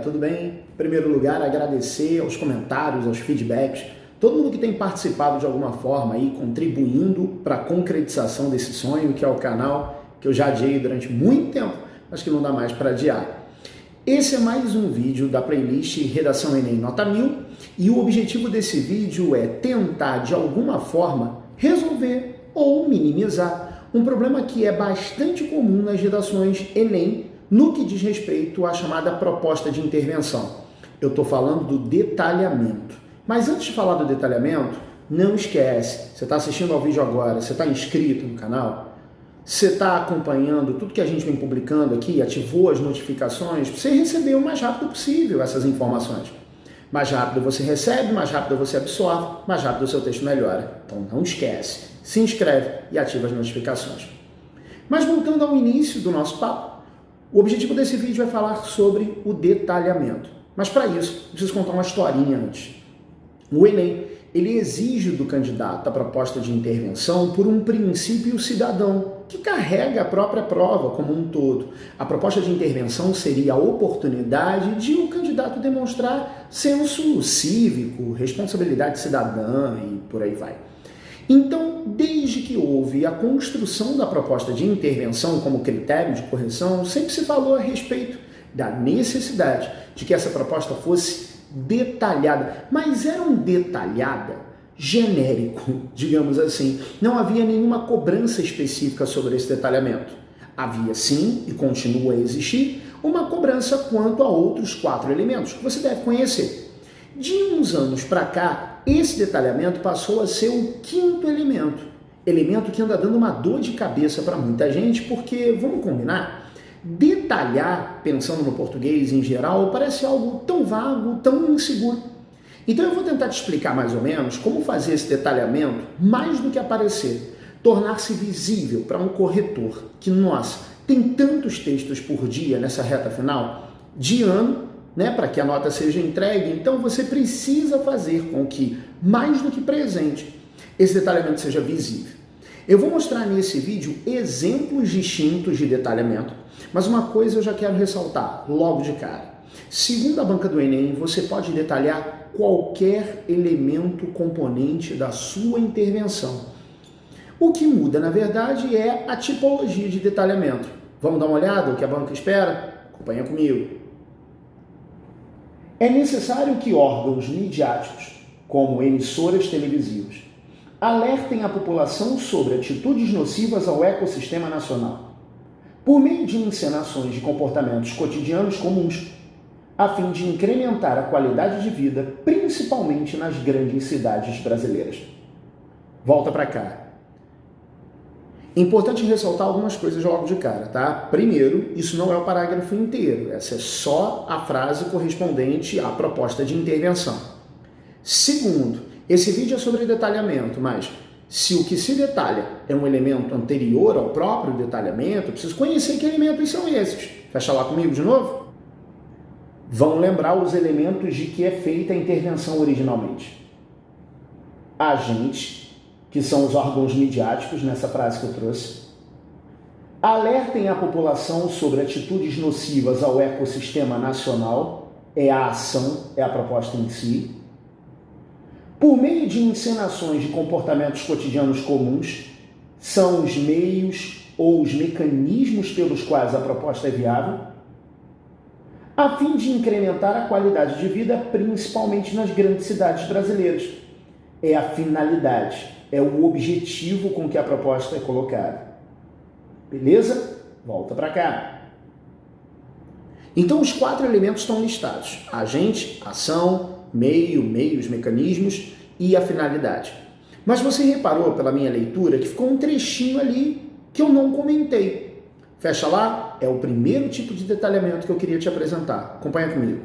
tudo bem? Em primeiro lugar, agradecer aos comentários, aos feedbacks, todo mundo que tem participado de alguma forma aí, contribuindo para a concretização desse sonho, que é o canal que eu já adiei durante muito tempo, mas que não dá mais para adiar. Esse é mais um vídeo da playlist Redação Enem Nota 1000 e o objetivo desse vídeo é tentar, de alguma forma, resolver ou minimizar um problema que é bastante comum nas redações Enem no que diz respeito à chamada proposta de intervenção. Eu estou falando do detalhamento. Mas antes de falar do detalhamento, não esquece, você está assistindo ao vídeo agora, você está inscrito no canal, você está acompanhando tudo que a gente vem publicando aqui, ativou as notificações, para você receber o mais rápido possível essas informações. Mais rápido você recebe, mais rápido você absorve, mais rápido o seu texto melhora. Então não esquece, se inscreve e ativa as notificações. Mas voltando ao início do nosso papo, o objetivo desse vídeo é falar sobre o detalhamento. Mas para isso, eu preciso contar uma historinha antes. O Enem, ele exige do candidato a proposta de intervenção por um princípio cidadão, que carrega a própria prova como um todo. A proposta de intervenção seria a oportunidade de o candidato demonstrar senso cívico, responsabilidade cidadã e por aí vai. Então, desde que houve a construção da proposta de intervenção como critério de correção, sempre se falou a respeito da necessidade de que essa proposta fosse detalhada, mas era um detalhada genérico, digamos assim. Não havia nenhuma cobrança específica sobre esse detalhamento. Havia sim, e continua a existir, uma cobrança quanto a outros 4 elementos que você deve conhecer. De uns anos para cá, esse detalhamento passou a ser o 5º elemento que anda dando uma dor de cabeça para muita gente, porque, vamos combinar, detalhar, pensando no português em geral, parece algo tão vago, tão inseguro. Então eu vou tentar te explicar mais ou menos como fazer esse detalhamento, mais do que aparecer, tornar-se visível para um corretor que, nossa, tem tantos textos por dia nessa reta final de ano, para que a nota seja entregue, então você precisa fazer com que, mais do que presente, esse detalhamento seja visível. Eu vou mostrar nesse vídeo exemplos distintos de detalhamento, mas uma coisa eu já quero ressaltar logo de cara. Segundo a banca do Enem, você pode detalhar qualquer elemento componente da sua intervenção. O que muda, na verdade, é a tipologia de detalhamento. Vamos dar uma olhada no que a banca espera? Acompanha comigo. É necessário que órgãos midiáticos, como emissoras televisivas, alertem a população sobre atitudes nocivas ao ecossistema nacional, por meio de encenações de comportamentos cotidianos comuns, a fim de incrementar a qualidade de vida, principalmente nas grandes cidades brasileiras. Volta para cá. Importante ressaltar algumas coisas logo de cara, tá? Primeiro, isso não é o parágrafo inteiro, essa é só a frase correspondente à proposta de intervenção. Segundo, esse vídeo é sobre detalhamento, mas se o que se detalha é um elemento anterior ao próprio detalhamento, eu preciso conhecer que elementos são esses. Fecha lá comigo de novo? Vão lembrar os elementos de que é feita a intervenção originalmente. Agentes, que são os órgãos midiáticos, nessa frase que eu trouxe, alertem a população sobre atitudes nocivas ao ecossistema nacional, é a ação, é a proposta em si, por meio de encenações de comportamentos cotidianos comuns, são os meios ou os mecanismos pelos quais a proposta é viável, a fim de incrementar a qualidade de vida, principalmente nas grandes cidades brasileiras. É a finalidade, é o objetivo com que a proposta é colocada. Beleza? Volta para cá. Então os 4 elementos estão listados: agente, ação, meio, meios, mecanismos e a finalidade. Mas você reparou pela minha leitura que ficou um trechinho ali que eu não comentei. Fecha lá, é o primeiro tipo de detalhamento que eu queria te apresentar. Acompanha comigo.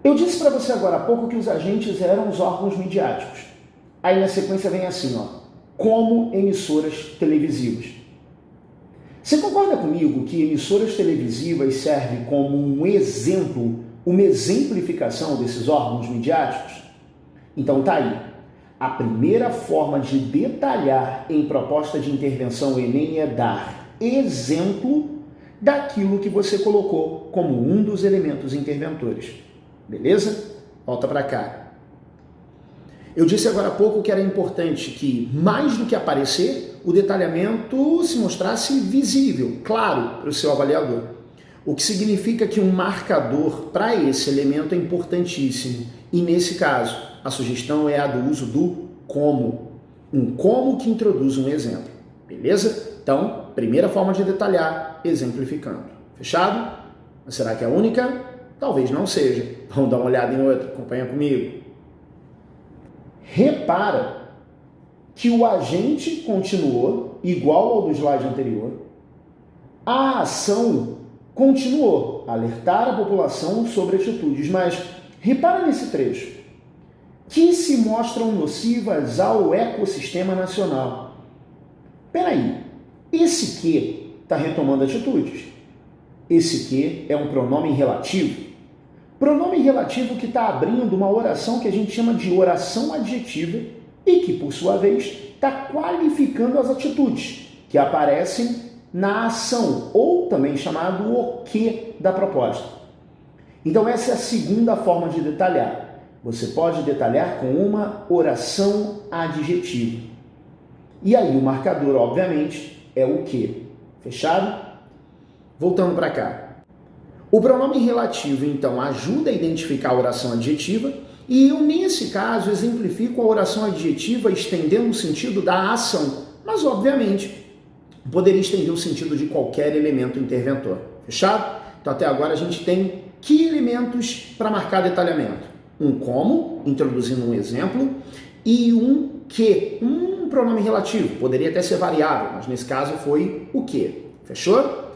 Eu disse para você agora há pouco que os agentes eram os órgãos midiáticos. Aí na sequência vem assim, como emissoras televisivas. Você concorda comigo que emissoras televisivas servem como um exemplo, uma exemplificação desses órgãos midiáticos? Então tá aí. A primeira forma de detalhar em proposta de intervenção Enem é dar exemplo daquilo que você colocou como um dos elementos interventores. Beleza? Volta para cá. Eu disse agora há pouco que era importante que, mais do que aparecer, o detalhamento se mostrasse visível, claro, para o seu avaliador. O que significa que um marcador para esse elemento é importantíssimo. E nesse caso, a sugestão é a do uso do como. Um como que introduz um exemplo. Beleza? Então, primeira forma de detalhar, exemplificando. Fechado? Mas será que é a única? Talvez não seja. Vamos dar uma olhada em outra. Acompanha comigo. Repara que o agente continuou igual ao do slide anterior. A ação continuou, alertar a população sobre atitudes, mas repara nesse trecho, que se mostram nocivas ao ecossistema nacional. Peraí, esse que está retomando atitudes. Esse que é um pronome relativo. Pronome relativo que está abrindo uma oração que a gente chama de oração adjetiva e que, por sua vez, está qualificando as atitudes que aparecem na ação, ou também chamado o que da proposta. Então essa é a segunda forma de detalhar. Você pode detalhar com uma oração adjetiva. E aí o marcador, obviamente, é o que. Fechado? Voltando para cá. O pronome relativo, então, ajuda a identificar a oração adjetiva e eu, nesse caso, exemplifico a oração adjetiva estendendo o sentido da ação, mas, obviamente, poderia estender o sentido de qualquer elemento interventor. Fechado? Então, até agora, a gente tem que elementos para marcar detalhamento? Um como, introduzindo um exemplo, e um que, um pronome relativo, poderia até ser variável, mas nesse caso foi o que. Fechou?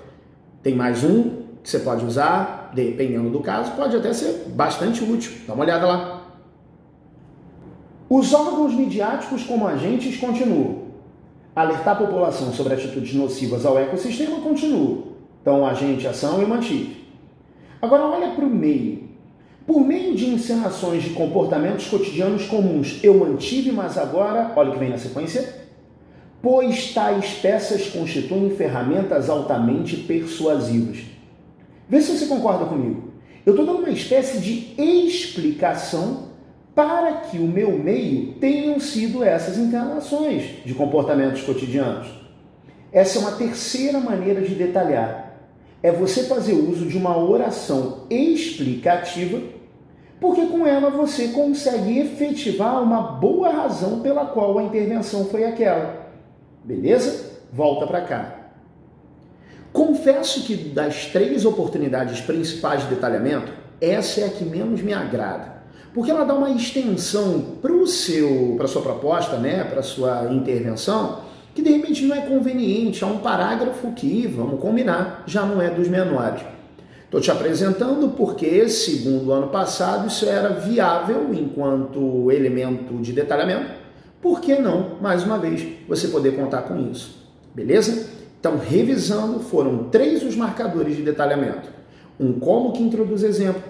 Tem mais um que você pode usar, dependendo do caso, pode até ser bastante útil. Dá uma olhada lá. Os órgãos midiáticos como agentes continuam. Alertar a população sobre atitudes nocivas ao ecossistema continua. Então, agente, ação eu mantive. Agora, olha para o meio. Por meio de encenações de comportamentos cotidianos comuns, eu mantive, mas agora, olha o que vem na sequência, pois tais peças constituem ferramentas altamente persuasivas. Vê se você concorda comigo. Eu estou dando uma espécie de explicação para que o meu meio tenham sido essas encarnações de comportamentos cotidianos. Essa é uma terceira maneira de detalhar. É você fazer uso de uma oração explicativa, porque com ela você consegue efetivar uma boa razão pela qual a intervenção foi aquela. Beleza? Volta para cá. Confesso que das 3 oportunidades principais de detalhamento, essa é a que menos me agrada, porque ela dá uma extensão para a sua proposta, né, para a sua intervenção, que de repente não é conveniente, é um parágrafo que, vamos combinar, já não é dos menores. Estou te apresentando porque, segundo o ano passado, isso era viável enquanto elemento de detalhamento. Por que não, mais uma vez, você poder contar com isso? Beleza? Então, revisando, foram 3 os marcadores de detalhamento. Um como que introduz exemplo,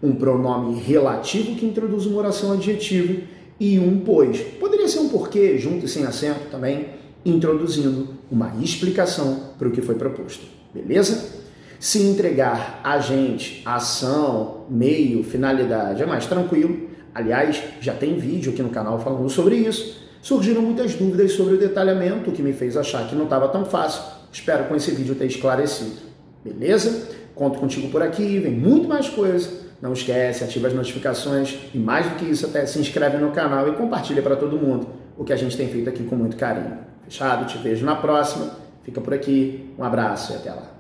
um pronome relativo que introduz uma oração adjetiva e um pois. Poderia ser um porquê, junto e sem acento também, introduzindo uma explicação para o que foi proposto. Beleza? Se entregar agente, ação, meio, finalidade é mais tranquilo. Aliás, já tem vídeo aqui no canal falando sobre isso. Surgiram muitas dúvidas sobre o detalhamento, o que me fez achar que não estava tão fácil. Espero com esse vídeo ter esclarecido. Beleza? Conto contigo por aqui, vem muito mais coisa. Não esquece, ativa as notificações e mais do que isso, até se inscreve no canal e compartilha para todo mundo o que a gente tem feito aqui com muito carinho. Fechado? Te vejo na próxima. Fica por aqui. Um abraço e até lá.